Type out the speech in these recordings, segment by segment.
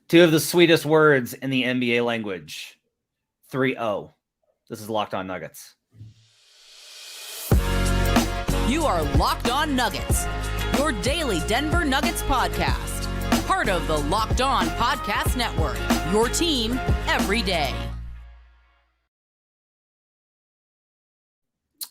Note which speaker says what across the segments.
Speaker 1: Two of the sweetest words in the NBA language. 3-0. This is Locked On Nuggets.
Speaker 2: You are Locked On Nuggets, your daily Denver Nuggets podcast. Part of the Locked On Podcast Network, your team every day.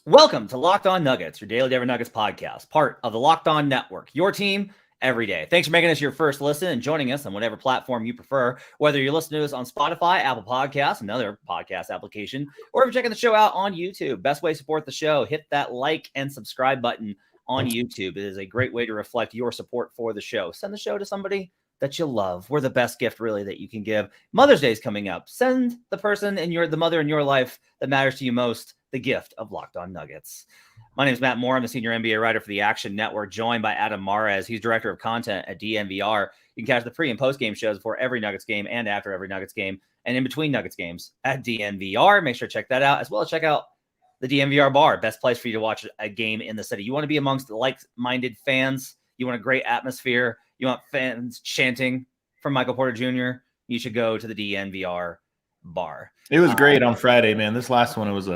Speaker 1: Welcome to Locked On Nuggets, your daily Denver Nuggets podcast, part of the Locked On Network, your team every day. Thanks for making us your first listen and joining us on whatever platform you prefer, whether you're listening to us on Spotify, Apple Podcasts, another podcast application, or if you're checking the show out on YouTube. Best way to support the show, hit that like and subscribe button on YouTube. It is a great way to reflect your support for the show. Send the show to somebody that you love. We're the best gift really that you can give. Mother's Day is coming up. Send the person in the mother in your life that matters to you most the gift of Locked On Nuggets. My name is Matt Moore. I'm the senior NBA writer for the Action Network, joined by Adam Mares. He's director of content at DNVR. You can catch the pre- and post-game shows before every Nuggets game and after every Nuggets game and in between Nuggets games at DNVR. Make sure to check that out, as well as check out the DNVR bar, best place for you to watch a game in the city. You want to be amongst like-minded fans. You want a great atmosphere. You want fans chanting from Michael Porter Jr. You should go to the DNVR bar.
Speaker 3: It was great on Friday, man. This last one, that was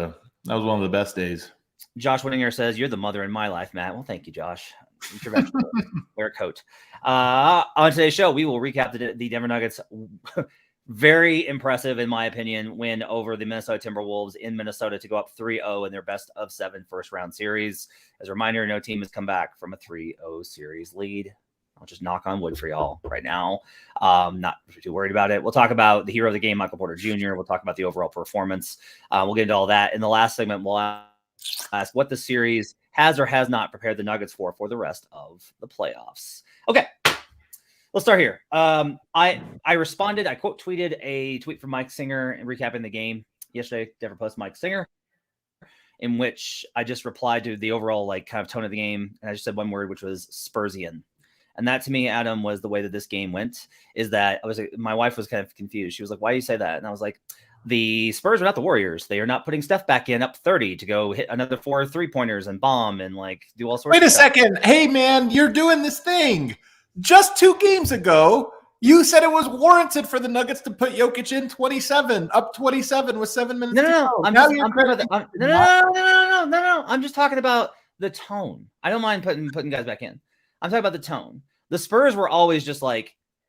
Speaker 3: one of the best days.
Speaker 1: Josh Whittinger says, "You're the mother in my life, Matt." Well, thank you, Josh. Eat your vegetables. Wear a coat. On today's show, we will recap the Denver Nuggets' very impressive, in my opinion, win over the Minnesota Timberwolves in Minnesota to go up 3-0 in their best of 7 first-round series. As a reminder, no team has come back from a 3-0 series lead. I'll just knock on wood for y'all right now. Not too worried about it. We'll talk about the hero of the game, Michael Porter Jr. We'll talk about the overall performance. We'll get into all that. In the last segment, we'll ask what the series has or has not prepared the Nuggets for the rest of the playoffs. Okay, let's start here. I responded. I quote tweeted a tweet from Mike Singer recapping the game yesterday. Denver Post Mike Singer, in which I just replied to the overall kind of tone of the game, and I just said one word, which was Spursian. And that to me, Adam, was the way that this game went. Is that my wife was kind of confused. She was like, "Why do you say that?" And I was like, the Spurs are not the Warriors. They are not putting Steph back in up 30 to go hit another 4 3-pointers and bomb and do all sorts
Speaker 3: Wait
Speaker 1: of
Speaker 3: a
Speaker 1: stuff.
Speaker 3: second. Hey, man, you're doing this thing. Just 2 games ago, you said it was warranted for the Nuggets to put Jokic in 27, up 27 with 7 minutes to go.
Speaker 1: No. I'm just talking about the tone. I don't mind putting guys back in. I'm talking about the tone. The Spurs were always just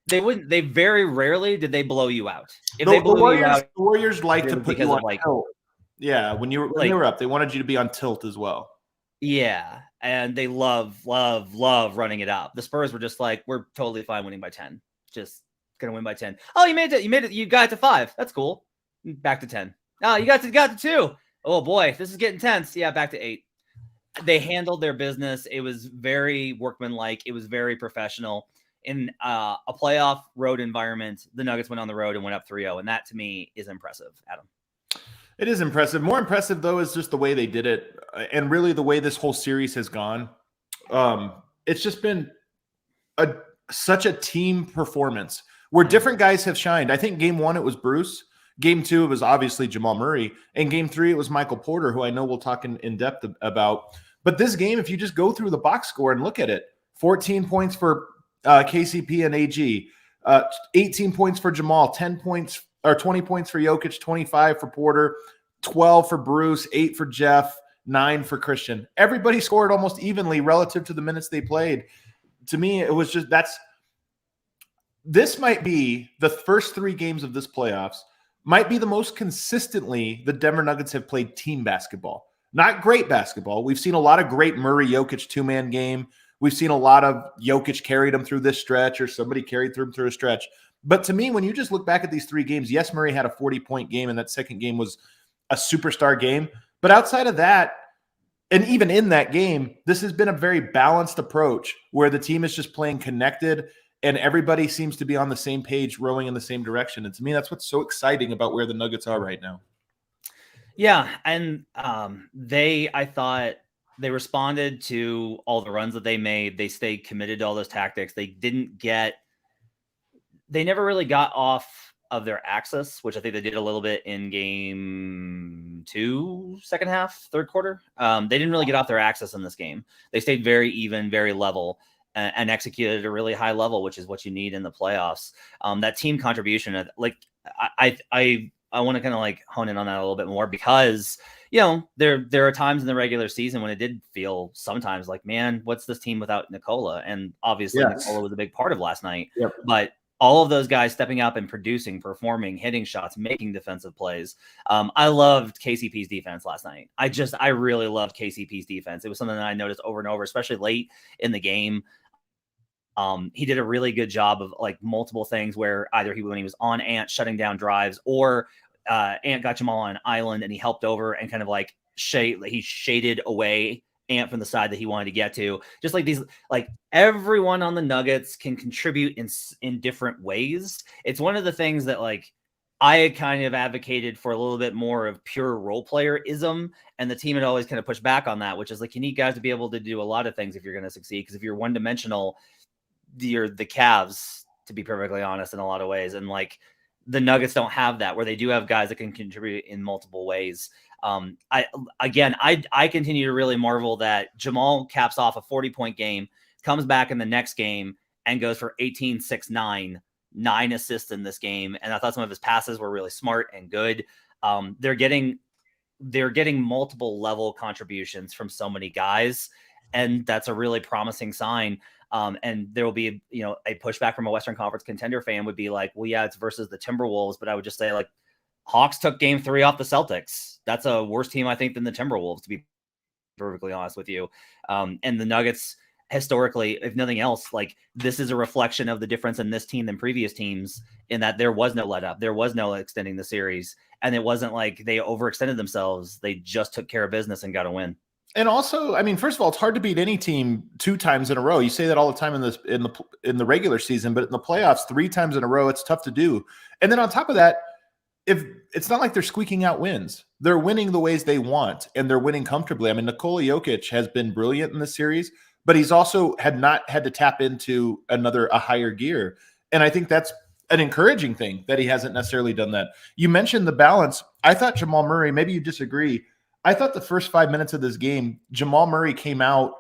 Speaker 1: they very rarely did they blow you out. If they blew you out,
Speaker 3: the Warriors like to put you on tilt. Yeah, when you were up, they wanted you to be on tilt as well.
Speaker 1: Yeah, and they love running it out. The Spurs were just we're totally fine winning by 10. Just gonna win by 10. Oh, you made it. You got it to 5. That's cool. Back to 10. Oh, you got to 2. Oh boy, this is getting tense. Yeah, back to 8. They handled their business. It was very workmanlike. It was very professional. In a playoff road environment, the Nuggets went on the road and went up 3-0, and that to me is impressive, Adam.
Speaker 3: It is impressive. More impressive, though, is just the way they did it, and really the way this whole series has gone. It's just been such a team performance where different guys have shined. I think game 1, it was Bruce. Game 2, it was obviously Jamal Murray. And game 3, it was Michael Porter, who I know we'll talk in depth about. But this game, if you just go through the box score and look at it, 14 points for KCP and AG, 18 points for Jamal, 10 points or 20 points for Jokic, 25 for Porter, 12 for Bruce, 8 for Jeff, 9 for Christian. Everybody scored almost evenly relative to the minutes they played. To me, it was just this might be the first 3 games of this playoffs, might be the most consistently the Denver Nuggets have played team basketball. Not great basketball. We've seen a lot of great Murray-Jokic 2-man game. We've seen a lot of Jokic carried him through this stretch or somebody carried him through a stretch. But to me, when you just look back at these 3 games, yes, Murray had a 40-point game, and that second game was a superstar game. But outside of that, and even in that game, this has been a very balanced approach where the team is just playing connected and everybody seems to be on the same page, rowing in the same direction. And to me, that's what's so exciting about where the Nuggets are right now.
Speaker 1: Yeah, and I thought they responded to all the runs that they made. They stayed committed to all those tactics. They never really got off of their axis, which I think they did a little bit in game 2, second half, third quarter. They didn't really get off their axis in this game. They stayed very even, very level. and execute at a really high level, which is what you need in the playoffs. That team contribution, like I want to kind of like hone in on that a little bit more, because there are times in the regular season when it did feel sometimes like, man, what's this team without Nikola? And obviously Nikola was a big part of last night.
Speaker 3: Yep.
Speaker 1: But all of those guys stepping up and producing, performing, hitting shots, making defensive plays. I loved KCP's defense last night. I really loved KCP's defense. It was something that I noticed over and over, especially late in the game. He did a really good job of like multiple things where either when he was on Ant shutting down drives, or Ant got Jamal on an island and he helped over and kind of like he shaded away Ant from the side that he wanted to get to. Just like these, like everyone on the Nuggets can contribute in different ways. It's one of the things that like I had kind of advocated for a little bit more of pure role player-ism, and the team had always kind of pushed back on that, which is like, you need guys to be able to do a lot of things if you're going to succeed. Because if you're one-dimensional, you're the Cavs, to be perfectly honest, in a lot of ways. And like the Nuggets don't have that, where they do have guys that can contribute in multiple ways. I continue to really marvel that Jamal caps off a 40-point game, comes back in the next game and goes for 18, 6, 9 assists in this game. And I thought some of his passes were really smart and good. They're getting multiple level contributions from so many guys, and that's a really promising sign. And there will be, a pushback from a Western Conference contender fan would be like, well, yeah, it's versus the Timberwolves. But I would just say, like, Hawks took game 3 off the Celtics. That's a worse team, I think, than the Timberwolves, to be perfectly honest with you. And the Nuggets, historically, if nothing else, like, this is a reflection of the difference in this team than previous teams, in that there was no let up. There was no extending the series. And it wasn't like they overextended themselves. They just took care of business and got a win.
Speaker 3: And also, I mean, first of all, it's hard to beat any team 2 times in a row. You say that all the time in the regular season, but in the playoffs, 3 times in a row, it's tough to do. And then on top of that, if it's not like they're squeaking out wins, they're winning the ways they want, and they're winning comfortably. I mean, Nikola Jokic has been brilliant in this series, but he's also not had to tap into a higher gear. And I think that's an encouraging thing, that he hasn't necessarily done that. You mentioned the balance. I thought Jamal Murray, maybe you disagree, I thought the first 5 minutes of this game, Jamal Murray came out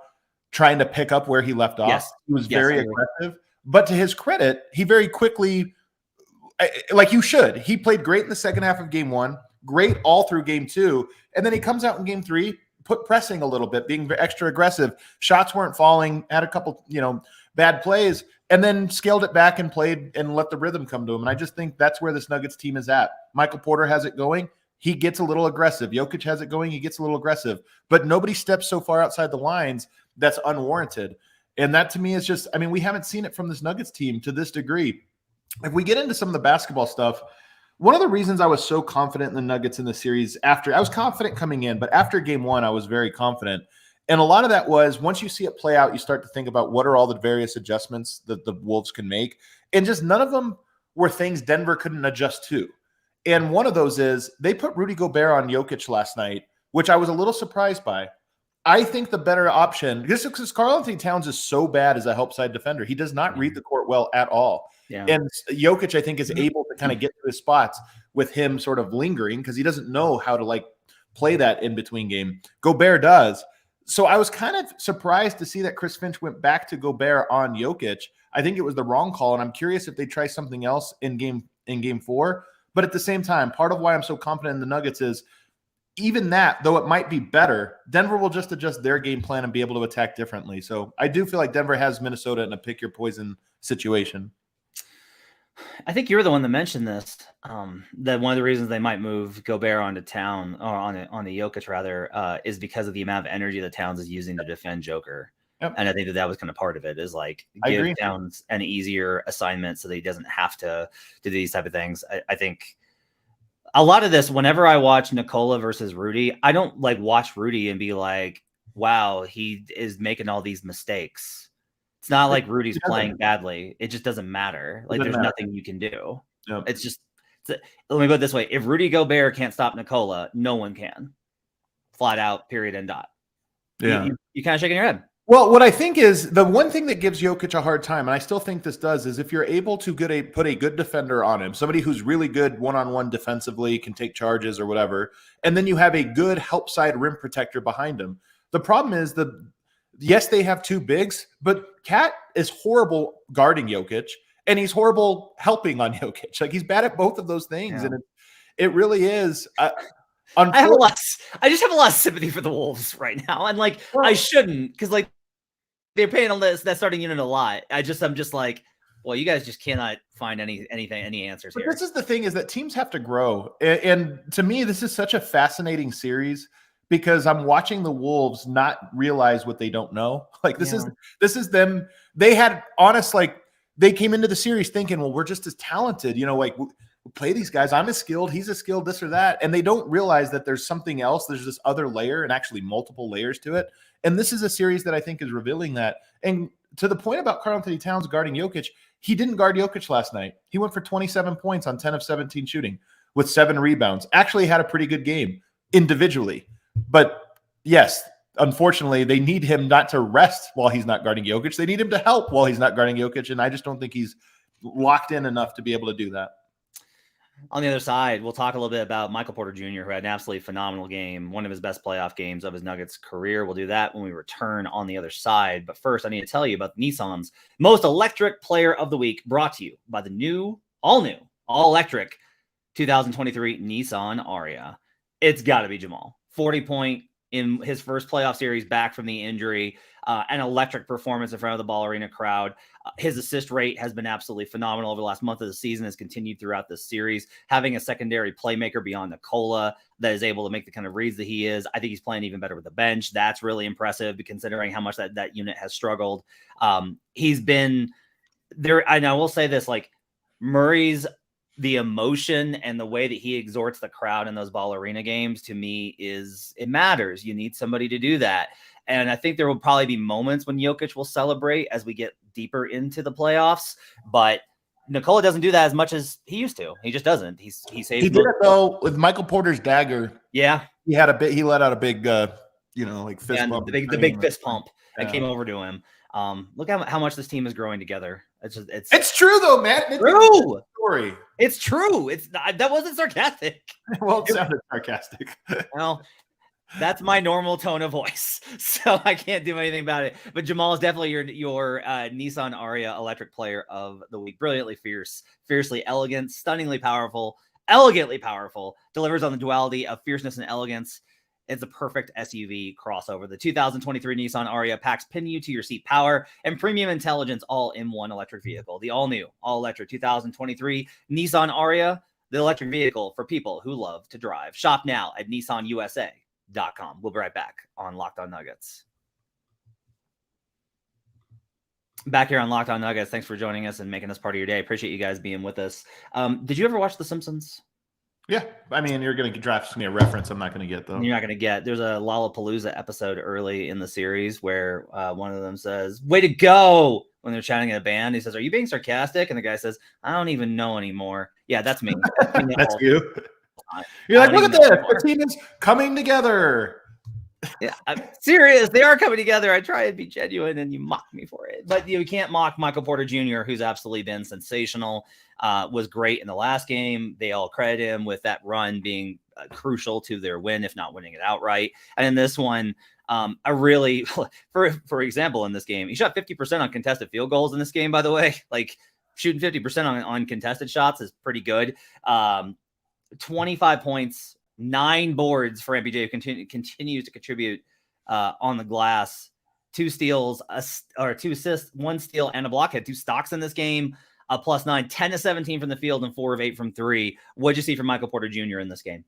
Speaker 3: trying to pick up where he left off.
Speaker 1: Yes.
Speaker 3: He was very aggressive. But to his credit, he very quickly, like you should, he played great in the second half of game 1, great all through game 2. And then he comes out in game 3, pressing a little bit, being extra aggressive. Shots weren't falling, had a couple, bad plays, and then scaled it back and played and let the rhythm come to him. And I just think that's where this Nuggets team is at. Michael Porter has it going. He gets a little aggressive. Jokic has it going. He gets a little aggressive. But nobody steps so far outside the lines that's unwarranted. And that to me is just, I mean, we haven't seen it from this Nuggets team to this degree. If we get into some of the basketball stuff, one of the reasons I was so confident in the Nuggets in the series, I was confident coming in, but after game 1, I was very confident. And a lot of that was, once you see it play out, you start to think about what are all the various adjustments that the Wolves can make. And just none of them were things Denver couldn't adjust to. And one of those is they put Rudy Gobert on Jokic last night, which I was a little surprised by. I think the better option, because Karl-Anthony Towns is so bad as a help side defender. He does not read the court well at all. Yeah. And Jokic, I think, is able to kind of get to his spots with him sort of lingering, because he doesn't know how to like play that in between game. Gobert does. So I was kind of surprised to see that Chris Finch went back to Gobert on Jokic. I think it was the wrong call, and I'm curious if they try something else in game 4. But at the same time, part of why I'm so confident in the Nuggets is even that, though it might be better, Denver will just adjust their game plan and be able to attack differently. So I do feel like Denver has Minnesota in a pick your poison situation.
Speaker 1: I think you're the one that mentioned this, that one of the reasons they might move Gobert onto Town, or on the Jokic rather, is because of the amount of energy that Towns is using to defend Joker. Yep. And I think that was kind of part of it, is like give Towns an easier assignment so that he doesn't have to do these type of things. I think a lot of this, whenever I watch Nikola versus Rudy, I don't like watch Rudy and be like, wow, he is making all these mistakes. It's not like Rudy's playing badly. It just doesn't matter. Like there's nothing you can do. Yep. It's just, let me put it this way. If Rudy Gobert can't stop Nikola, no one can. Flat out, period, and dot.
Speaker 3: Yeah.
Speaker 1: You kind of shaking your head.
Speaker 3: Well, what I think is the one thing that gives Jokic a hard time, and I still think this does, is if you're able to put a good defender on him, somebody who's really good one-on-one defensively, can take charges or whatever, and then you have a good help side rim protector behind him. The problem is yes, they have two bigs, but Cat is horrible guarding Jokic, and he's horrible helping on Jokic. Like, he's bad at both of those things, and it really is.
Speaker 1: I just have a lot of sympathy for the Wolves right now, and like I shouldn't, because like they're paying on that starting unit a lot. I'm just like, well, you guys just cannot find any answers here.
Speaker 3: This is the thing, is that teams have to grow, and to me, this is such a fascinating series because I'm watching the Wolves not realize what they don't know. Like this is them. They had they came into the series thinking, well, we're just as talented, like we play these guys. I'm as skilled. He's as skilled, this or that. And they don't realize that there's something else. There's this other layer, and actually multiple layers to it. And this is a series that I think is revealing that. And to the point about Karl-Anthony Towns guarding Jokic, he didn't guard Jokic last night. He went for 27 points on 10 of 17 shooting with 7 rebounds. Actually had a pretty good game individually. But yes, unfortunately, they need him not to rest while he's not guarding Jokic. They need him to help while he's not guarding Jokic. And I just don't think he's locked in enough to be able to do that.
Speaker 1: On the other side, we'll talk a little bit about Michael Porter Jr., who had an absolutely phenomenal game, one of his best playoff games of his Nuggets career. We'll do that when we return on the other side. But first, I need to tell you about Nissan's most electric player of the week, brought to you by the all-electric 2023 Nissan Ariya. It's got to be Jamal. 40-point in his first playoff series back from the injury, an electric performance in front of the Ball Arena crowd. His assist rate has been absolutely phenomenal over the last month of the season, has continued throughout this series. Having a secondary playmaker beyond Nikola that is able to make the kind of reads that he is, I think he's playing even better with the bench. That's really impressive considering how much that unit has struggled. He's been there. And I will say this, like Murray's, the emotion and the way that he exhorts the crowd in those Ball Arena games, to me, it matters. You need somebody to do that. And I think there will probably be moments when Jokic will celebrate as we get deeper into the playoffs, but Nikola doesn't do that as much as he used to. He just doesn't. He saves.
Speaker 3: He did it though with Michael Porter's dagger.
Speaker 1: Yeah.
Speaker 3: He let out a big, fist pump.
Speaker 1: The big fist pump that came over to him. Look how much this team is growing together.
Speaker 3: It's true though, man.
Speaker 1: It's true.
Speaker 3: Story.
Speaker 1: It's true. That wasn't sarcastic.
Speaker 3: Well, it sounded sarcastic.
Speaker 1: Well, that's my normal tone of voice, so I can't do anything about it. But Jamal is definitely your Nissan Ariya electric player of the week. Brilliantly fierce, fiercely elegant, stunningly powerful, elegantly powerful. Delivers on the duality of fierceness and elegance. It's a perfect SUV crossover. The 2023 Nissan Ariya packs pin you to your seat power and premium intelligence all in one electric vehicle. The all-new, all-electric 2023 Nissan Ariya, the electric vehicle for people who love to drive. Shop now at nissanusa.com. We'll be right back on Locked On Nuggets. Back here on Locked On Nuggets. Thanks for joining us and making us part of your day. Appreciate you guys being with us. Did you ever watch The Simpsons?
Speaker 3: Yeah, I mean, you're going to draft me a reference I'm not going to get, though.
Speaker 1: You're not going to get. There's a Lollapalooza episode early in the series where one of them says, "Way to go," when they're chatting at a band. He says, "Are you being sarcastic?" And the guy says, "I don't even know anymore." Yeah, that's me.
Speaker 3: That's you. You're like, look at this. The team is coming together.
Speaker 1: Yeah, I'm serious. They are coming together. I try and be genuine, and you mock me for it. But you can't mock Michael Porter Jr., who's absolutely been sensational. Was great in the last game. They all credit him with that run being crucial to their win, if not winning it outright. And in this one, for example, in this game, he shot 50% on contested field goals in this game, by the way. Like, shooting 50% on contested shots is pretty good. 25 points, 9 boards for MPJ, who continues to contribute on the glass. 2 steals, 2 assists, 1 steal, and a block. Had 2 stocks in this game. +9, 10 of 17 from the field and 4 of 8 from 3. What'd you see from Michael Porter Jr. in this game?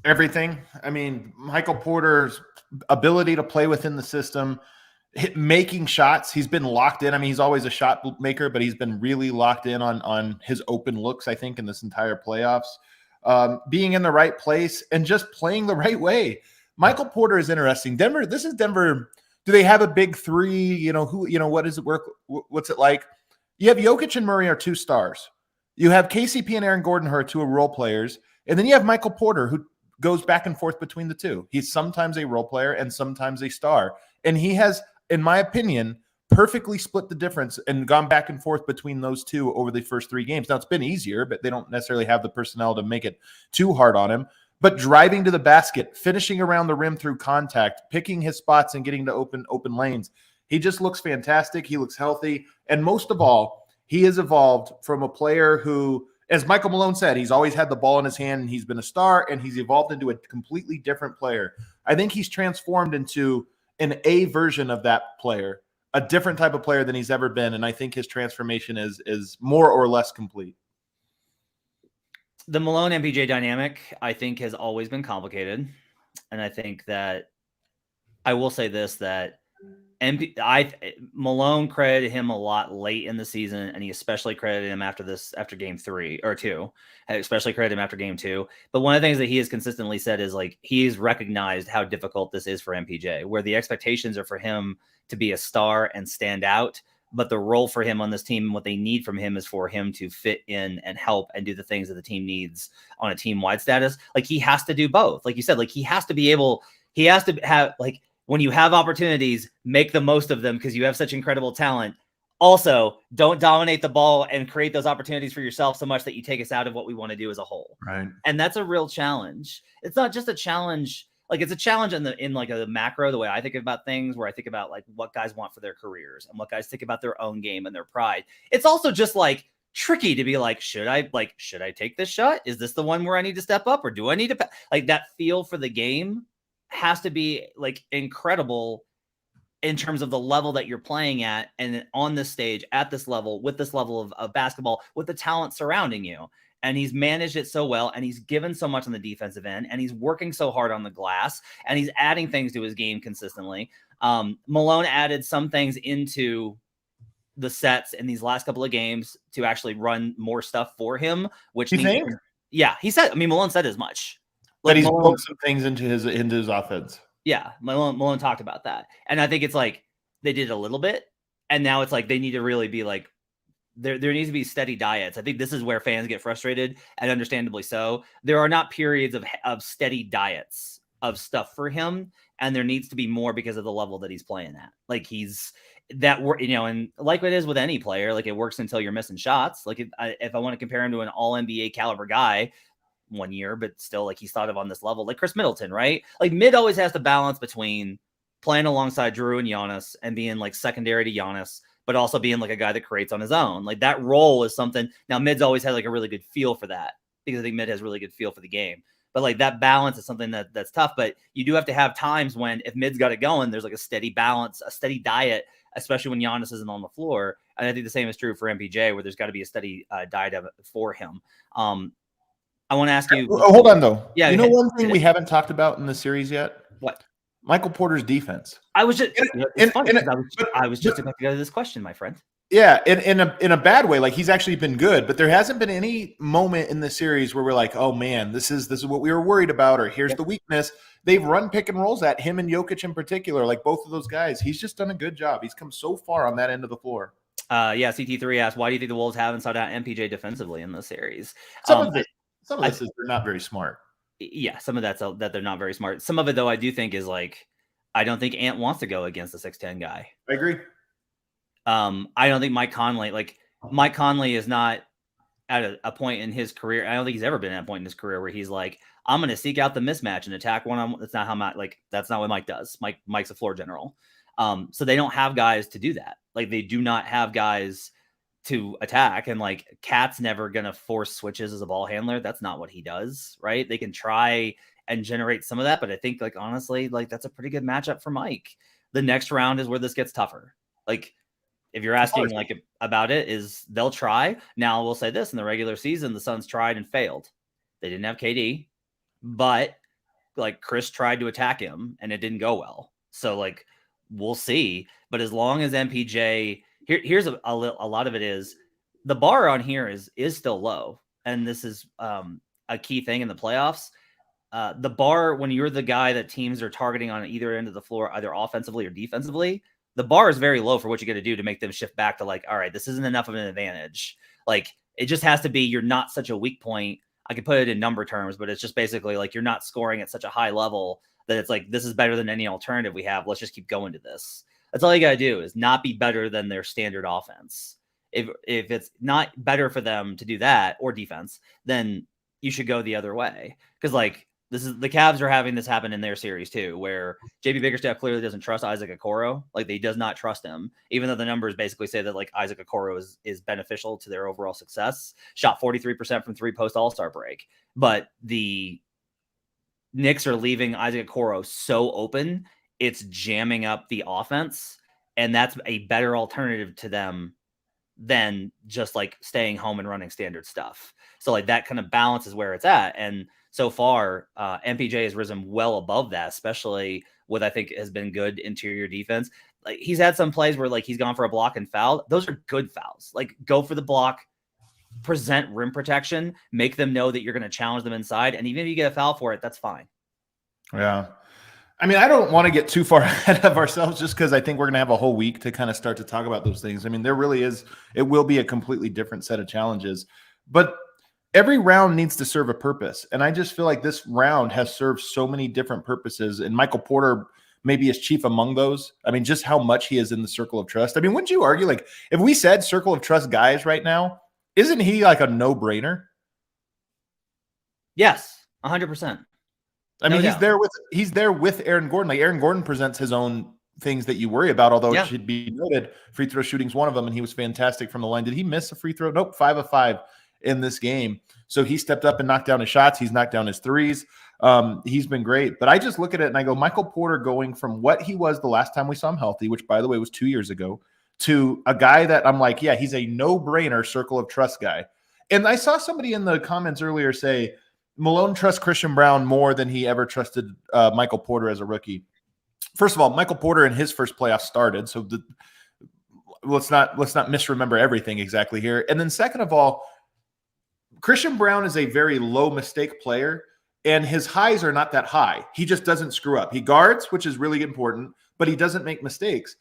Speaker 3: Everything. I mean, Michael Porter's ability to play within the system, making shots. He's been locked in. I mean, he's always a shot maker, but he's been really locked in on his open looks, I think, in this entire playoffs. Being in the right place and just playing the right way. Michael Porter is interesting. This is Denver. Do they have a big three? What does it work? What's it like? You have Jokic and Murray are 2 stars. You have KCP and Aaron Gordon, who are 2 role players. And then you have Michael Porter, who goes back and forth between the 2. He's sometimes a role player and sometimes a star. And he has, in my opinion, perfectly split the difference and gone back and forth between those 2 over the first 3 games. Now, it's been easier, but they don't necessarily have the personnel to make it too hard on him. but driving to the basket, finishing around the rim through contact, picking his spots and getting to open lanes. He just looks fantastic. He looks healthy. And most of all, he has evolved from a player who, as Michael Malone said, he's always had the ball in his hand and he's been a star, and he's evolved into a completely different player. I think he's transformed into an A version of that player, a different type of player than he's ever been. And I think his transformation is more or less complete.
Speaker 1: The Malone MPJ dynamic, I think, has always been complicated. And I think that I will say this, that Malone credited him a lot late in the season, and he especially credited him after game 3 or 2, especially credited him after game 2. But one of the things that he has consistently said is like, he's recognized how difficult this is for MPJ, where the expectations are for him to be a star and stand out. But the role for him on this team and what they need from him is for him to fit in and help and do the things that the team needs on a team-wide status. Like, he has to do both. Like you said, like he has to have, like, when you have opportunities, make the most of them because you have such incredible talent. Also, don't dominate the ball and create those opportunities for yourself so much that you take us out of what we want to do as a whole.
Speaker 3: Right.
Speaker 1: And that's a real challenge. It's not just a challenge. Like, it's a challenge in like a macro, the way I think about things, where I think about like what guys want for their careers and what guys think about their own game and their pride. It's also just like tricky to be like, should I take this shot? Is this the one where I need to step up, or do I need to like that feel for the game has to be like incredible in terms of the level that you're playing at, and on this stage at this level, with this level of basketball, with the talent surrounding you. And he's managed it so well, and he's given so much on the defensive end, and he's working so hard on the glass, and he's adding things to his game consistently. Malone added some things into the sets in these last couple of games to actually run more stuff for him, which
Speaker 3: you think?
Speaker 1: Yeah, he said, I mean, Malone said as much.
Speaker 3: But he's put some things into his offense.
Speaker 1: Yeah, Malone talked about that. And I think it's like they did a little bit, and now it's like they need to really be like, there needs to be steady diets. I think this is where fans get frustrated, and understandably so. There are not periods of steady diets of stuff for him, and there needs to be more because of the level that he's playing at. Like, he's that work, and like it is with any player, like it works until you're missing shots. Like if I want to compare him to an all NBA caliber guy, 1 year, but still, like, he's thought of on this level, like Chris Middleton, right? Like, Mid always has to balance between playing alongside Drew and Giannis and being like secondary to Giannis, but also being like a guy that creates on his own. Like, that role is something. Now, Mid's always had like a really good feel for that, because I think Mid has really good feel for the game. But like that balance is something that's tough. But you do have to have times when, if Mid's got it going, there's like a steady balance, a steady diet, especially when Giannis isn't on the floor. And I think the same is true for MPJ, where there's got to be a steady diet of it for him. I want to ask you.
Speaker 3: Hold on, though.
Speaker 1: Yeah,
Speaker 3: one thing we haven't talked about in the series yet?
Speaker 1: What?
Speaker 3: Michael Porter's defense.
Speaker 1: I was just about to go to this question, my friend.
Speaker 3: Yeah, in a bad way. Like, he's actually been good, but there hasn't been any moment in the series where we're like, oh man, this is what we were worried about, or here's the weakness. They've run pick and rolls at him and Jokic in particular, like both of those guys. He's just done a good job. He's come so far on that end of the floor.
Speaker 1: Yeah, CT3 asked, why do you think the Wolves haven't sought out MPJ defensively in this series?
Speaker 3: Some of this is they're not very smart.
Speaker 1: Yeah, some of that's that they're not very smart. Some of it, though, I do think is like, I don't think Ant wants to go against a 6'10" guy.
Speaker 3: I agree.
Speaker 1: I don't think Mike Conley is not at a point in his career. I don't think he's ever been at a point in his career where he's like, I'm going to seek out the mismatch and attack one-on-one. That's not how that's not what Mike does. Mike's a floor general. So they don't have guys to do that. Like, they do not have guys to attack, and like Cat's never gonna force switches as a ball handler. That's not what he does, right? They can try and generate some of that, but I think, like, honestly, like, that's a pretty good matchup for Mike. The next round is where this gets tougher. Like, if you're asking like about it, is they'll try. Now, we'll say this: in the regular season, the Suns tried and failed. They didn't have KD, but like Chris tried to attack him and it didn't go well. So like, we'll see. But as long as MPJ, here's a lot of it is the bar on here is still low. And this is a key thing in the playoffs. The bar, when you're the guy that teams are targeting on either end of the floor, either offensively or defensively, the bar is very low for what you got to do to make them shift back to like, all right, this isn't enough of an advantage. Like, it just has to be, you're not such a weak point. I could put it in number terms, but it's just basically like, you're not scoring at such a high level that it's like, this is better than any alternative we have. Let's just keep going to this. That's all you got to do, is not be better than their standard offense. If it's not better for them to do that, or defense, then you should go the other way. Because like, the Cavs are having this happen in their series too, where JB Bickerstaff clearly doesn't trust Isaac Okoro. Like, he does not trust him, even though the numbers basically say that like Isaac Okoro is beneficial to their overall success. Shot 43% from three post All-Star break, but the Knicks are leaving Isaac Okoro so open, it's jamming up the offense, and that's a better alternative to them than just like staying home and running standard stuff. So like that kind of balance is where it's at. And so far, MPJ has risen well above that, especially with, I think, has been good interior defense. Like, he's had some plays where like he's gone for a block and foul. Those are good fouls. Like, go for the block, present rim protection, make them know that you're going to challenge them inside. And even if you get a foul for it, that's fine.
Speaker 3: Yeah. I mean, I don't want to get too far ahead of ourselves just because I think we're going to have a whole week to kind of start to talk about those things. I mean, there really is, it will be a completely different set of challenges, but every round needs to serve a purpose. And I just feel like this round has served so many different purposes, and Michael Porter maybe is chief among those. I mean, just how much he is in the circle of trust. I mean, wouldn't you argue, like, if we said circle of trust guys right now, isn't he like a no-brainer?
Speaker 1: Yes, 100%.
Speaker 3: I mean, he's there with Aaron Gordon. Like, Aaron Gordon presents his own things that you worry about, although it should be noted, free throw shooting's one of them, and he was fantastic from the line. Did he miss a free throw? Nope, 5 of 5 in this game. So he stepped up and knocked down his shots. He's knocked down his threes. He's been great. But I just look at it and I go, Michael Porter going from what he was the last time we saw him healthy, which, by the way, was 2 years ago, to a guy that I'm like, yeah, he's a no-brainer circle of trust guy. And I saw somebody in the comments earlier say, Malone trusts Christian Braun more than he ever trusted Michael Porter as a rookie. First of all, Michael Porter in his first playoff started, so let's not misremember everything exactly here. And then second of all, Christian Braun is a very low mistake player, and his highs are not that high. He just doesn't screw up. He guards, which is really important, but he doesn't make mistakes.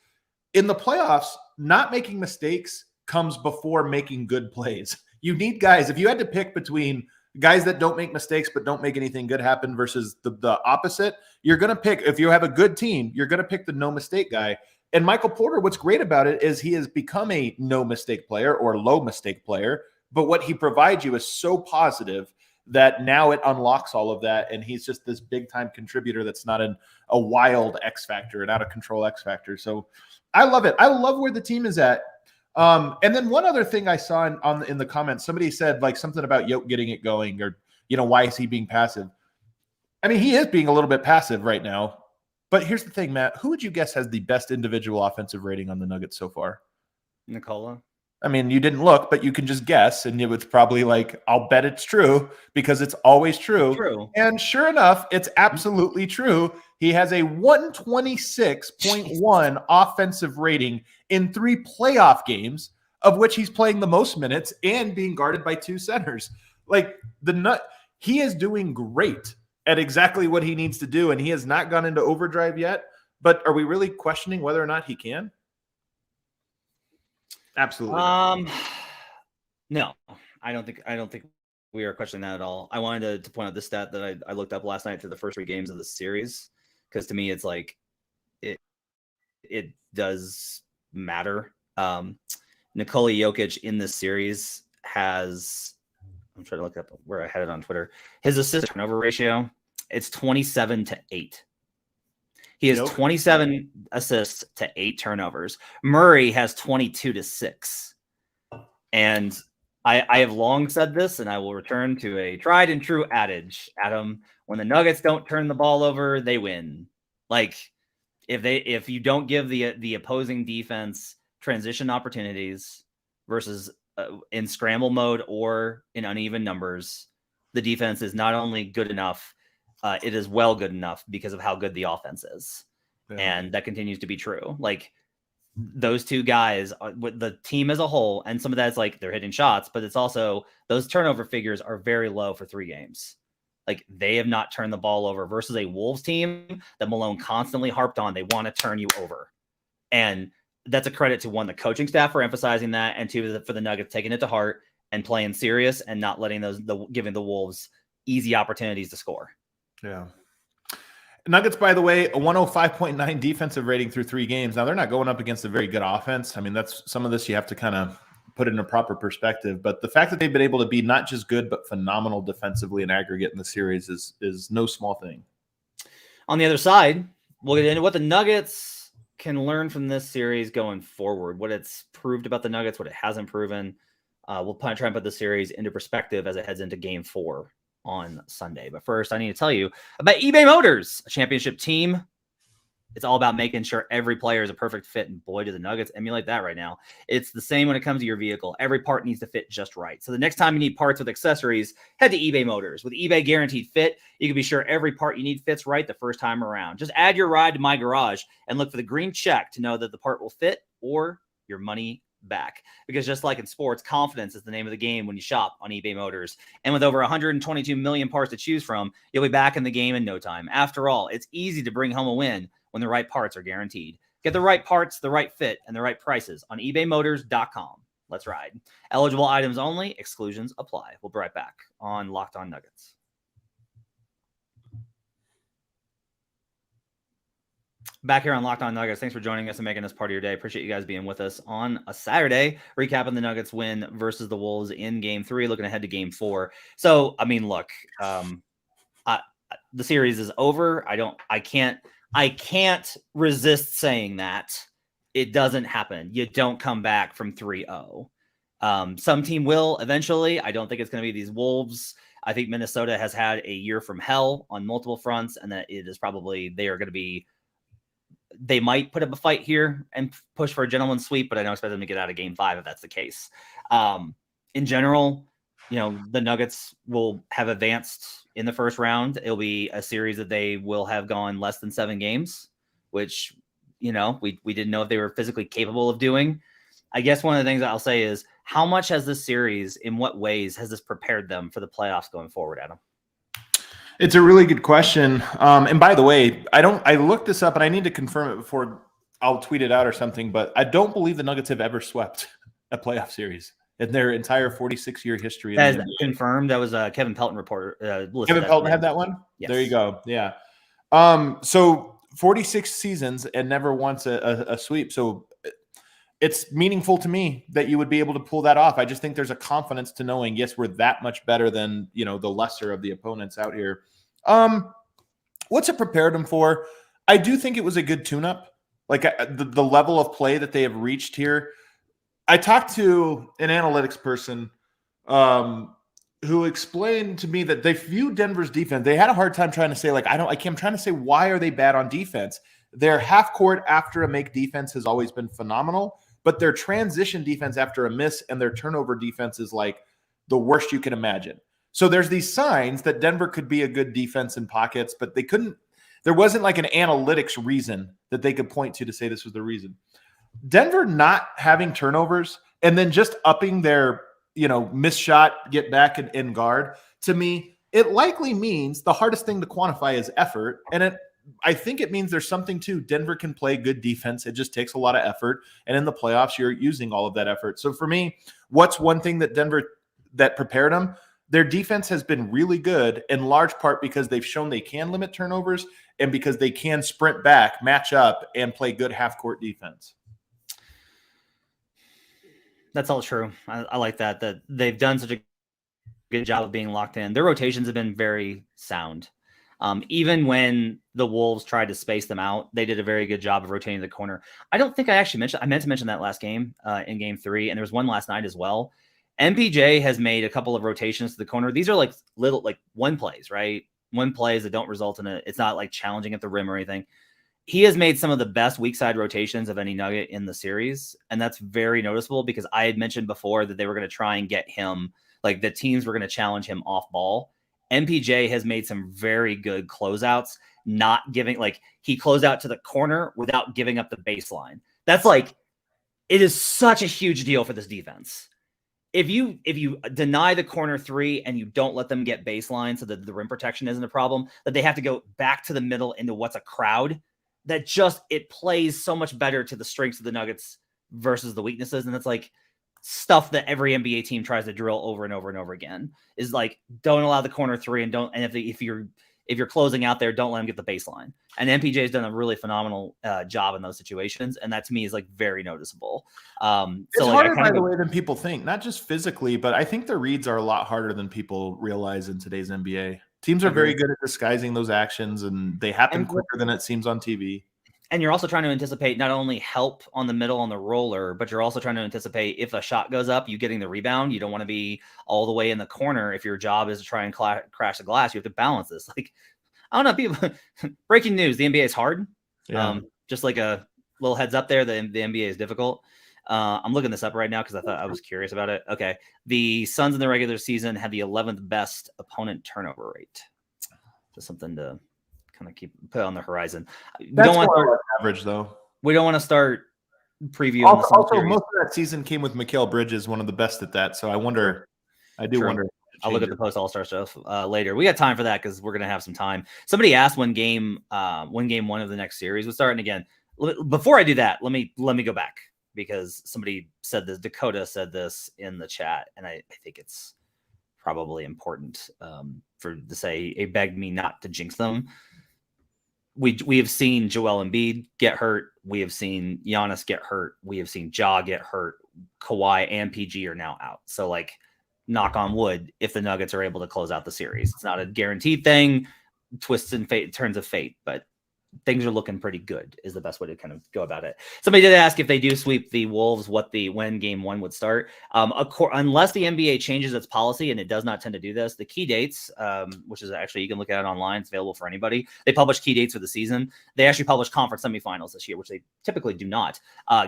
Speaker 3: In the playoffs, not making mistakes comes before making good plays. You need guys, if you had to pick between guys that don't make mistakes but don't make anything good happen versus the opposite, you're going to pick, if you have a good team, you're going to pick the no mistake guy. And Michael Porter, what's great about it is he has become a no mistake player or low mistake player, but what he provides you is so positive that now it unlocks all of that, and he's just this big time contributor that's not a wild X factor, an out of control X factor. So I love it. I love where the team is at. And then one other thing I saw in the comments, somebody said like something about Yoke getting it going, or, you know, why is he being passive? I mean, he is being a little bit passive right now, but here's the thing, Matt, who would you guess has the best individual offensive rating on the Nuggets so far?
Speaker 1: Nikola.
Speaker 3: I mean, you didn't look, but you can just guess, and it was probably like, I'll bet it's true because it's always true.
Speaker 1: It's true.
Speaker 3: And sure enough, it's absolutely true. He has a 126.1 offensive rating in 3 playoff games, of which he's playing the most minutes and being guarded by 2 centers. Like, he is doing great at exactly what he needs to do, and he has not gone into overdrive yet. But are we really questioning whether or not he can? Absolutely.
Speaker 1: No, I don't think we are questioning that at all. I wanted to point out this stat that I looked up last night through the first 3 games of the series, because to me it's like it does matter. Nikola Jokic in this series has, I'm trying to look up where I had it on Twitter, his assist turnover ratio, it's 27-8. He has 27 assists to 8 turnovers. Murray has 22-6. And I have long said this, and I will return to a tried and true adage, Adam. When the Nuggets don't turn the ball over, they win. Like, if you don't give the opposing defense transition opportunities versus in scramble mode or in uneven numbers, the defense is not only good enough, it is well good enough because of how good the offense is. Yeah. And that continues to be true. Like, those 2 guys, with the team as a whole, and some of that's like they're hitting shots, but it's also those turnover figures are very low for 3 games. Like, they have not turned the ball over versus a Wolves team that Malone constantly harped on. They want to turn you over. And that's a credit to, 1, the coaching staff for emphasizing that, and 2, for the Nuggets taking it to heart and playing serious and not letting giving the Wolves easy opportunities to score.
Speaker 3: Yeah. Nuggets, by the way, a 105.9 defensive rating through 3 games. Now, they're not going up against a very good offense. I mean, that's some of this you have to kind of put it in a proper perspective. But the fact that they've been able to be not just good, but phenomenal defensively in aggregate in the series is no small thing.
Speaker 1: On the other side, we'll get into what the Nuggets can learn from this series going forward, what it's proved about the Nuggets, what it hasn't proven. We'll try and put the series into perspective as it heads into Game 4 on Sunday. But first, I need to tell you about eBay Motors, a championship team. It's all about making sure every player is a perfect fit, and boy, do the Nuggets emulate that right now. It's the same when it comes to your vehicle. Every part needs to fit just right. So the next time you need parts with accessories, head to eBay Motors. With eBay Guaranteed Fit, you can be sure every part you need fits right the first time around. Just add your ride to My Garage and look for the green check to know that the part will fit or your money back. Because just like in sports, confidence is the name of the game when you shop on eBay Motors. And with over 122 million parts to choose from, you'll be back in the game in no time. After all, it's easy to bring home a win when the right parts are guaranteed. Get the right parts, the right fit, and the right prices on ebaymotors.com. Let's ride. Eligible items only. Exclusions apply. We'll be right back on Locked On Nuggets. Back here on Locked On Nuggets. Thanks for joining us and making us part of your day. Appreciate you guys being with us on a Saturday, recapping the Nuggets win versus the Wolves in Game 3, looking ahead to Game 4. So, I mean, look, the series is over. I can't resist saying that it doesn't happen. You don't come back from 3-0. Some team will eventually. I don't think it's going to be these Wolves. I think Minnesota has had a year from hell on multiple fronts, and that it is probably they might put up a fight here and push for a gentleman's sweep, but I don't expect them to get out of Game 5 if that's the case. In general, the Nuggets will have advanced in the first round. It'll be a series that they will have gone less than 7 games, which, we didn't know if they were physically capable of doing. I guess one of the things I'll say is, how much has this series, in what ways has this prepared them for the playoffs going forward, Adam?
Speaker 3: It's a really good question. And by the way, I looked this up and I need to confirm it before I'll tweet it out or something, but I don't believe the Nuggets have ever swept a playoff series in their entire 46-year history.
Speaker 1: That is confirmed. That was a Kevin Pelton reporter.
Speaker 3: Kevin Pelton had that one?
Speaker 1: Yes.
Speaker 3: There you go. Yeah. So 46 seasons and never once a sweep. So it's meaningful to me that you would be able to pull that off. I just think there's a confidence to knowing, yes, we're that much better than, the lesser of the opponents out here. What's it prepared them for? I do think it was a good tune-up. Like the level of play that they have reached here. I talked to an analytics person who explained to me that they view Denver's defense. They had a hard time trying to say, I'm trying to say, why are they bad on defense? Their half court after a make defense has always been phenomenal, but their transition defense after a miss and their turnover defense is like the worst you can imagine. So there's these signs that Denver could be a good defense in pockets, but there wasn't like an analytics reason that they could point to say this was the reason. Denver not having turnovers and then just upping their, miss shot, get back and guard, to me, it likely means the hardest thing to quantify is effort. And I think it means there's something to Denver can play good defense. It just takes a lot of effort. And in the playoffs, you're using all of that effort. So for me, what's one thing that prepared them? Their defense has been really good in large part because they've shown they can limit turnovers and because they can sprint back, match up, and play good half-court defense.
Speaker 1: That's all true. I like that they've done such a good job of being locked in. Their rotations have been very sound. Even when the Wolves tried to space them out, they did a very good job of rotating the corner. I don't think I actually meant to mention that last game in Game 3, and there was one last night as well. MPJ has made a couple of rotations to the corner. These are like little, one plays, right? One plays that don't result in it's not like challenging at the rim or anything. He has made some of the best weak side rotations of any Nugget in the series. And that's very noticeable because I had mentioned before that they were going to try and get him, like the teams were going to challenge him off ball. MPJ has made some very good closeouts, not giving, he closed out to the corner without giving up the baseline. That's it is such a huge deal for this defense. If you deny the corner 3 and you don't let them get baseline so that the rim protection isn't a problem, that they have to go back to the middle into what's a crowd, that it plays so much better to the strengths of the Nuggets versus the weaknesses. And it's stuff that every NBA team tries to drill over and over and over again is don't allow the corner 3 and don't. And if if you're closing out there, don't let him get the baseline. And MPJ has done a really phenomenal job in those situations, and that to me is like very noticeable.
Speaker 3: It's harder, by the way, than people think. Not just physically, but I think the reads are a lot harder than people realize in today's NBA. Teams are very good at disguising those actions, and they happen quicker than it seems on TV.
Speaker 1: And you're also trying to anticipate not only help on the middle on the roller, but you're also trying to anticipate if a shot goes up, you getting the rebound. You don't want to be all the way in the corner. If your job is to try and crash the glass, you have to balance this. Like, I don't know, people. Breaking news: the NBA is hard.
Speaker 3: Yeah.
Speaker 1: Just like a little heads up there, the NBA is difficult. I'm looking this up right now because I was curious about it. Okay, the Suns in the regular season had the 11th best opponent turnover rate. Just something to kind of put on the horizon.
Speaker 3: That's don't want average though.
Speaker 1: We don't want to start previewing.
Speaker 3: Also, most of that season came with Mikal Bridges, one of the best at that. So I wonder. I do wonder.
Speaker 1: I'll look at the post All-Star stuff later. We got time for that because we're gonna have some time. Somebody asked when game one of the next series would start. And again, before I do that, let me go back because somebody said this. Dakota said this in the chat, and I think it's probably important to say. He begged me not to jinx them. We have seen Joel Embiid get hurt. We have seen Giannis get hurt. We have seen Ja get hurt. Kawhi and PG are now out. So, like, knock on wood, if the Nuggets are able to close out the series. It's not a guaranteed thing. Twists and turns of fate, but things are looking pretty good is the best way to kind of go about it. Somebody did ask if they do sweep the Wolves, when game one would start. Unless the NBA changes its policy, and it does not tend to do this, the key dates, which is actually, you can look at it online. It's available for anybody. They publish key dates for the season. They actually publish conference semifinals this year, which they typically do not.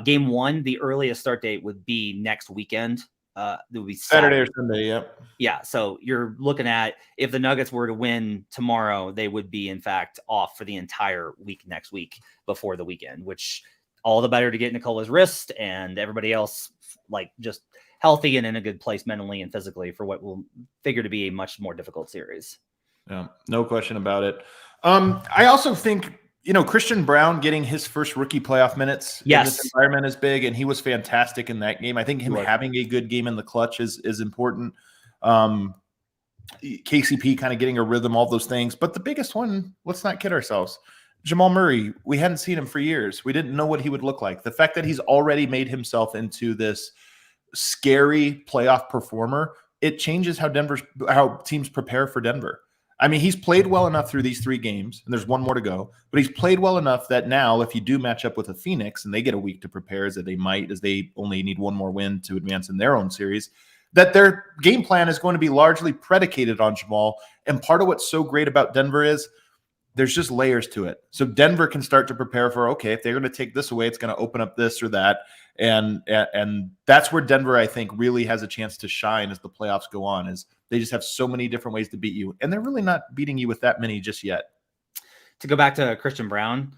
Speaker 1: Game one, the earliest start date would be next weekend. It would be
Speaker 3: Saturday or Sunday. Yep.
Speaker 1: Yeah. So you're looking at, if the Nuggets were to win tomorrow, they would be in fact off for the entire week next week before the weekend, which all the better to get Nikola's wrist and everybody else like just healthy and in a good place mentally and physically for what will figure to be a much more difficult series.
Speaker 3: Yeah, no question about it. I also think, Christian Braun getting his first rookie playoff minutes in this environment is big, and he was fantastic in that game. I think him having a good game in the clutch is important. KCP kind of getting a rhythm, all those things. But the biggest one, let's not kid ourselves, Jamal Murray, we hadn't seen him for years. We didn't know what he would look like. The fact that he's already made himself into this scary playoff performer, it changes how teams prepare for Denver. I mean, he's played well enough through these 3 games, and there's one more to go, but he's played well enough that now if you do match up with a Phoenix and they get a week to prepare, as they only need one more win to advance in their own series, that their game plan is going to be largely predicated on Jamal. And part of what's so great about Denver is there's just layers to it. So Denver can start to prepare for, okay, if they're going to take this away, it's going to open up this or that. And that's where Denver, I think, really has a chance to shine as the playoffs go on, is they just have so many different ways to beat you. And they're really not beating you with that many just yet.
Speaker 1: To go back to Christian Braun,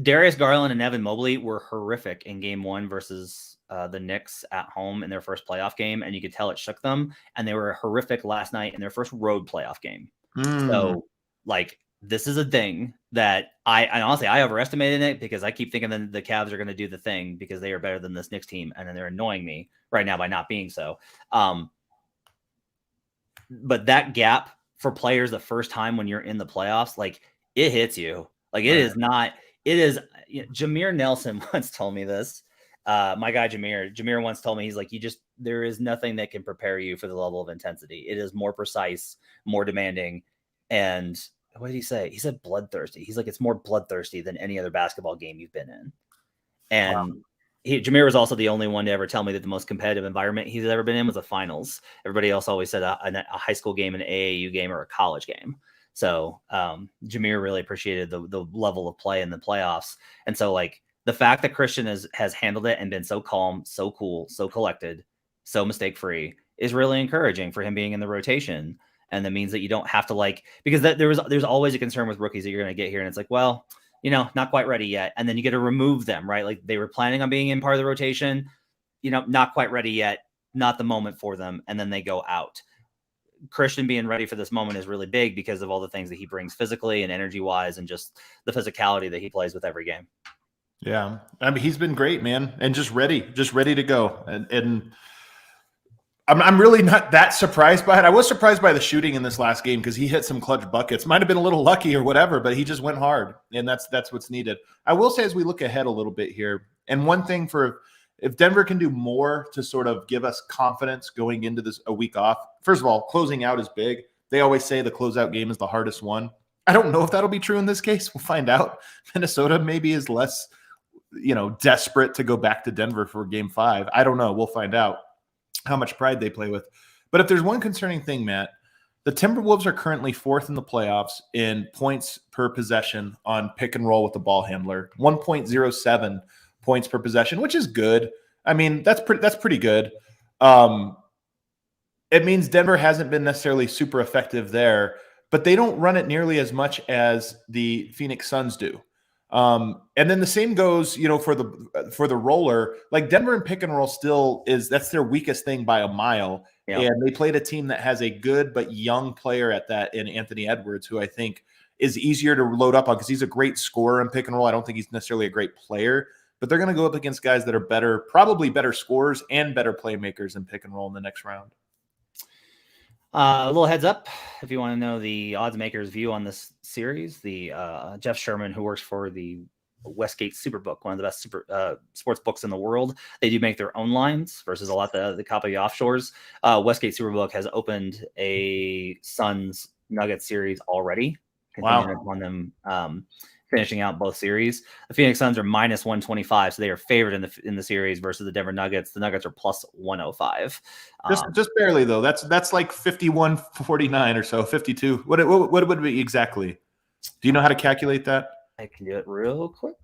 Speaker 1: Darius Garland and Evan Mobley were horrific in game one versus the Knicks at home in their first playoff game. And you could tell it shook them. And they were horrific last night in their first road playoff game. So, like, this is a thing that I honestly, I overestimated it because I keep thinking that the Cavs are going to do the thing because they are better than this Knicks team. And then they're annoying me right now by not being so. But that gap for players the first time when you're in the playoffs, like, it hits you. Like, it is not, it is. Jameer Nelson once told me this. My guy, Jameer once told me, he's like, there is nothing that can prepare you for the level of intensity. It is more precise, more demanding. And what did he say? He said bloodthirsty. He's like, it's more bloodthirsty than any other basketball game you've been in. And Jameer was also the only one to ever tell me that the most competitive environment he's ever been in was the finals. Everybody else always said a high school game, an AAU game, or a college game. So Jameer really appreciated the level of play in the playoffs. And so, like, the fact that Christian has handled it and been so calm, so cool, so collected, so mistake-free is really encouraging for him being in the rotation. And that means that you don't have to, like, because there's always a concern with rookies that you're going to get here. And it's like, well, not quite ready yet. And then you get to remove them, right? Like, they were planning on being in part of the rotation, not quite ready yet, not the moment for them. And then they go out. Christian being ready for this moment is really big because of all the things that he brings physically and energy wise, and just the physicality that he plays with every game.
Speaker 3: Yeah. I mean, he's been great, man. And just ready to go. And I'm really not that surprised by it. I was surprised by the shooting in this last game because he hit some clutch buckets. Might have been a little lucky or whatever, but he just went hard, and that's what's needed. I will say as we look ahead a little bit here, and one thing if Denver can do more to sort of give us confidence going into a week off. First of all, closing out is big. They always say the closeout game is the hardest one. I don't know if that'll be true in this case. We'll find out. Minnesota maybe is less, desperate to go back to Denver for game 5. I don't know. We'll find out how much pride they play with. But if there's one concerning thing, Matt, the Timberwolves are currently 4th in the playoffs in points per possession on pick and roll with the ball handler, 1.07 points per possession, which is good. I mean, that's pretty good. It means Denver hasn't been necessarily super effective there, but they don't run it nearly as much as the Phoenix Suns do. And then the same goes, for the roller. Like Denver and pick and roll that's their weakest thing by a mile. Yep. And they played a team that has a good but young player at that in Anthony Edwards, who I think is easier to load up on because he's a great scorer in pick and roll. I don't think he's necessarily a great player, but they're going to go up against guys that are probably better scorers and better playmakers in pick and roll in the next round.
Speaker 1: A little heads up, if you want to know the odds makers' view on this series, the Jeff Sherman, who works for the Westgate Superbook, one of the best sports books in the world, they do make their own lines versus a lot of the copy offshores. Westgate Superbook has opened a Suns Nuggets series already. Continuing on them finishing out both series. The Phoenix Suns are minus 125, so they are favored in the series versus the Denver Nuggets. The Nuggets are plus 105.
Speaker 3: Just barely though. That's like 51-49 or so, 52. What would it be exactly? Do you know how to calculate that?
Speaker 1: I can do it real quick.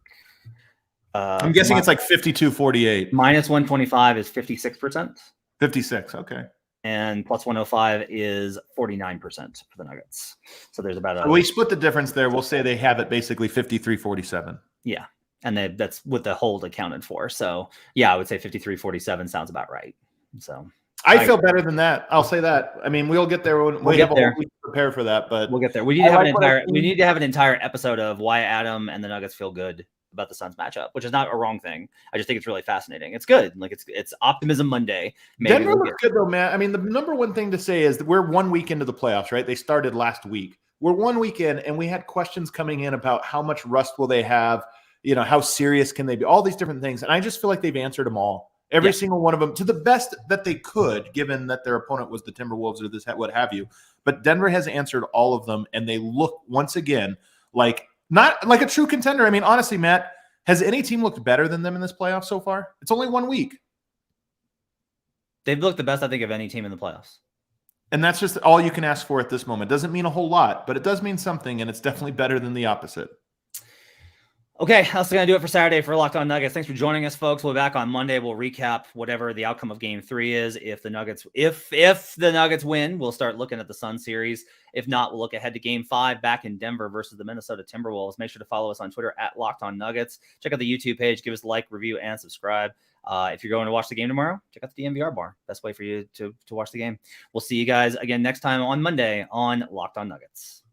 Speaker 3: I'm guessing it's like 52-48.
Speaker 1: Minus 125 is 56%.
Speaker 3: 56, okay.
Speaker 1: And plus 105 is 49% for the Nuggets. So there's about
Speaker 3: we split the difference there. We'll say they have it basically 53-47.
Speaker 1: Yeah. And that's with the hold accounted for. So yeah, I would say 53-47 sounds about right. So
Speaker 3: I feel better than that. I'll say that. I mean, we'll get there when we have a whole week to prepare for that, but
Speaker 1: we'll get there. We need to have an entire episode of why Adam and the Nuggets feel good about the Suns matchup, which is not a wrong thing. I just think it's really fascinating. It's good. Like it's Optimism Monday. Maybe
Speaker 3: Denver looks good though, Matt. I mean, the number one thing to say is that we're 1 week into the playoffs, right? They started last week. We're 1 week in, and we had questions coming in about how much rust will they have, how serious can they be, all these different things. And I just feel like they've answered them all. Every single one of them to the best that they could, given that their opponent was the Timberwolves or what have you. But Denver has answered all of them, and they look once again like not like a true contender. I mean, honestly, Matt, has any team looked better than them in this playoff so far? It's only 1 week.
Speaker 1: They've looked the best, I think, of any team in the playoffs.
Speaker 3: And that's just all you can ask for at this moment. Doesn't mean a whole lot, but it does mean something, and it's definitely better than the opposite.
Speaker 1: Okay, that's going to do it for Saturday for Locked On Nuggets. Thanks for joining us, folks. We'll be back on Monday. We'll recap whatever the outcome of Game 3 is. If the Nuggets win, we'll start looking at the Sun series. If not, we'll look ahead to Game 5 back in Denver versus the Minnesota Timberwolves. Make sure to follow us on Twitter at Locked On Nuggets. Check out the YouTube page. Give us a like, review, and subscribe. If you're going to watch the game tomorrow, check out the DNVR bar. Best way for you to watch the game. We'll see you guys again next time on Monday on Locked On Nuggets.